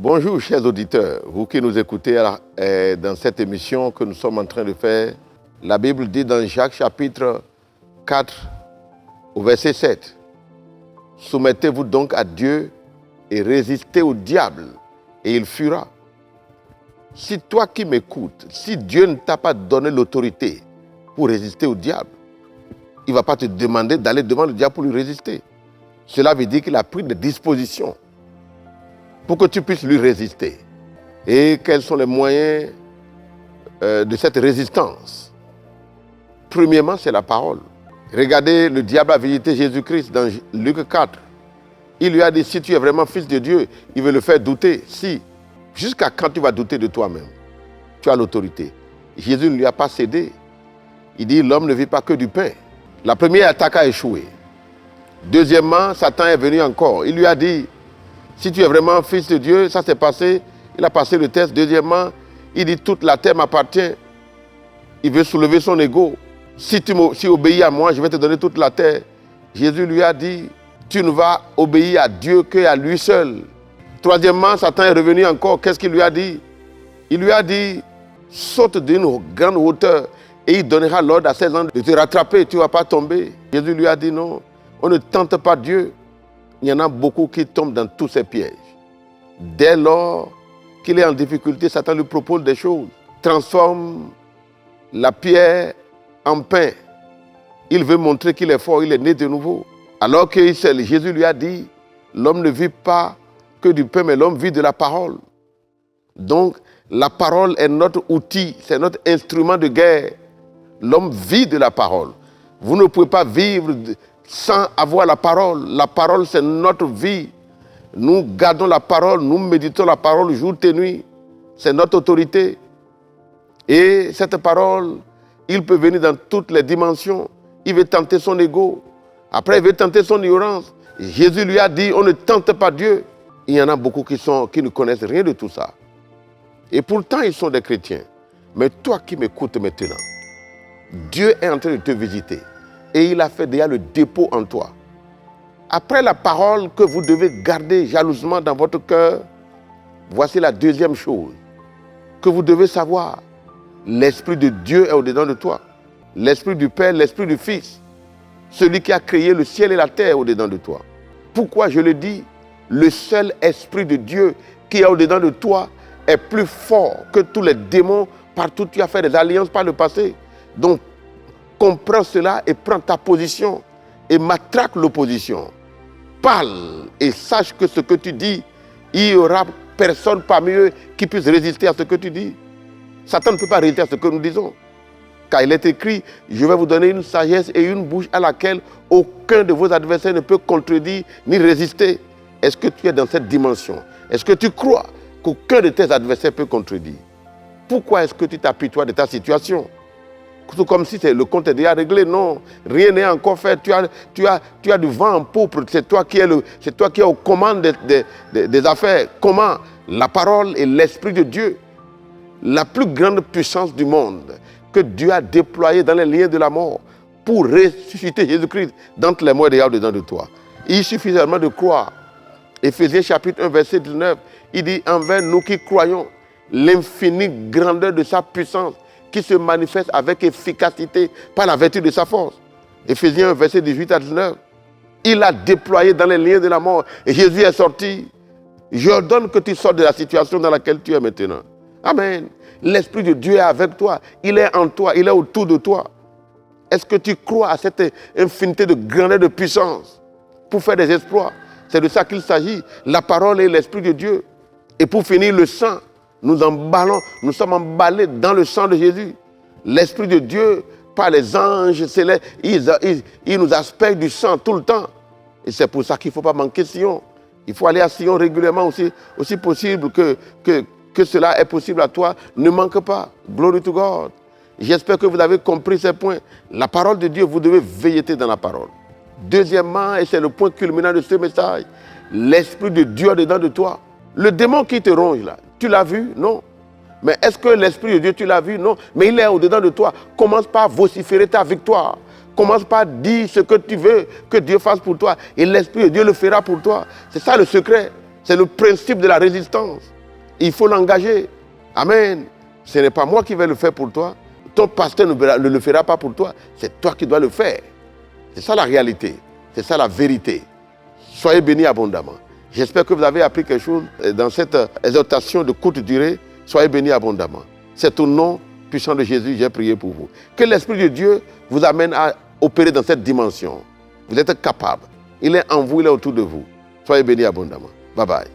Bonjour chers auditeurs, vous qui nous écoutez dans cette émission que nous sommes en train de faire. La Bible dit dans Jacques chapitre 4 au verset 7, « Soumettez-vous donc à Dieu et résistez au diable et il fuira. » Si toi qui m'écoutes, si Dieu ne t'a pas donné l'autorité pour résister au diable, il ne va pas te demander d'aller devant le diable pour lui résister. Cela veut dire qu'il a pris des dispositions pour que tu puisses lui résister. Et quels sont les moyens de cette résistance? Premièrement, c'est la parole. Regardez, le diable a visité Jésus-Christ dans Luc 4. Il lui a dit, si tu es vraiment fils de Dieu, il veut le faire douter. Si, jusqu'à quand tu vas douter de toi-même? Tu as l'autorité. Jésus ne lui a pas cédé. Il dit, l'homme ne vit pas que du pain. La première attaque a échoué. Deuxièmement, Satan est venu encore. Il lui a dit, si tu es vraiment fils de Dieu, ça s'est passé. Il a passé le test. Deuxièmement, il dit, toute la terre m'appartient. Il veut soulever son ego. Si tu obéis à moi, je vais te donner toute la terre. Jésus lui a dit, tu ne vas obéir à Dieu qu'à lui seul. Troisièmement, Satan est revenu encore. Qu'est-ce qu'il lui a dit? Il lui a dit, saute d'une grande hauteur et il donnera l'ordre à ses anges de te rattraper. Tu ne vas pas tomber. Jésus lui a dit, non, on ne tente pas Dieu. Il y en a beaucoup qui tombent dans tous ces pièges. Dès lors qu'il est en difficulté, Satan lui propose des choses. Transforme la pierre en pain. Il veut montrer qu'il est fort, il est né de nouveau. Alors que Jésus lui a dit, l'homme ne vit pas que du pain, mais l'homme vit de la parole. Donc, la parole est notre outil, c'est notre instrument de guerre. L'homme vit de la parole. Vous ne pouvez pas vivre sans avoir la parole. La parole, c'est notre vie. Nous gardons la parole, nous méditons la parole jour et nuit. C'est notre autorité. Et cette parole, il peut venir dans toutes les dimensions. Il veut tenter son ego. Après, il veut tenter son ignorance. Jésus lui a dit, on ne tente pas Dieu. Il y en a beaucoup qui ne connaissent rien de tout ça. Et pourtant, ils sont des chrétiens. Mais toi qui m'écoutes maintenant, Dieu est en train de te visiter. Et il a fait déjà le dépôt en toi. Après la parole que vous devez garder jalousement dans votre cœur, voici la deuxième chose que vous devez savoir. L'Esprit de Dieu est au-dedans de toi. L'Esprit du Père, l'Esprit du Fils. Celui qui a créé le ciel et la terre est au-dedans de toi. Pourquoi je le dis? Le seul Esprit de Dieu qui est au-dedans de toi est plus fort que tous les démons. Partout tu as fait des alliances par le passé. Donc, comprends cela et prends ta position et matraque l'opposition. Parle et sache que ce que tu dis, il n'y aura personne parmi eux qui puisse résister à ce que tu dis. Satan ne peut pas résister à ce que nous disons. Car il est écrit, je vais vous donner une sagesse et une bouche à laquelle aucun de vos adversaires ne peut contredire ni résister. Est-ce que tu es dans cette dimension? Est-ce que tu crois qu'aucun de tes adversaires peut contredire? Pourquoi est-ce que tu t'apitoies de ta situation? Tout comme si le compte est déjà réglé. Non, rien n'est encore fait. Tu as du vent en pourpre. C'est toi qui es aux commandes des affaires. Comment? La parole et l'Esprit de Dieu. La plus grande puissance du monde que Dieu a déployée dans les liens de la mort pour ressusciter Jésus-Christ d'entre les morts et dedans de toi. Il suffit seulement de croire. Éphésiens chapitre 1, verset 19, il dit, envers nous qui croyons, l'infinie grandeur de sa puissance qui se manifeste avec efficacité par la vertu de sa force. Éphésiens 1, verset 18 à 19. Il a déployé dans les liens de la mort et Jésus est sorti. J'ordonne que tu sortes de la situation dans laquelle tu es maintenant. Amen. L'Esprit de Dieu est avec toi. Il est en toi. Il est autour de toi. Est-ce que tu crois à cette infinité de grandeur de puissance pour faire des exploits? C'est de ça qu'il s'agit. La parole et l'Esprit de Dieu. Et pour finir, le sang. Nous sommes emballés dans le sang de Jésus. L'Esprit de Dieu, par les anges célestes, il nous aspecte du sang tout le temps. Et c'est pour ça qu'il ne faut pas manquer Sion. Il faut aller à Sion régulièrement aussi possible que cela est possible à toi. Ne manque pas. Glory to God. J'espère que vous avez compris ces points. La parole de Dieu, vous devez veiller dans la parole. Deuxièmement, et c'est le point culminant de ce message, l'Esprit de Dieu est dedans de toi. Le démon qui te ronge là, tu l'as vu? Non. Mais est-ce que l'Esprit de Dieu, tu l'as vu? Non. Mais il est au-dedans de toi. Commence par vociférer ta victoire. Commence par dire ce que tu veux que Dieu fasse pour toi. Et l'Esprit de Dieu le fera pour toi. C'est ça le secret. C'est le principe de la résistance. Il faut l'engager. Amen. Ce n'est pas moi qui vais le faire pour toi. Ton pasteur ne le fera pas pour toi. C'est toi qui dois le faire. C'est ça la réalité. C'est ça la vérité. Soyez bénis abondamment. J'espère que vous avez appris quelque chose dans cette exhortation de courte durée. Soyez bénis abondamment. C'est au nom puissant de Jésus, j'ai prié pour vous. Que l'Esprit de Dieu vous amène à opérer dans cette dimension. Vous êtes capable. Il est en vous, il est autour de vous. Soyez bénis abondamment. Bye bye.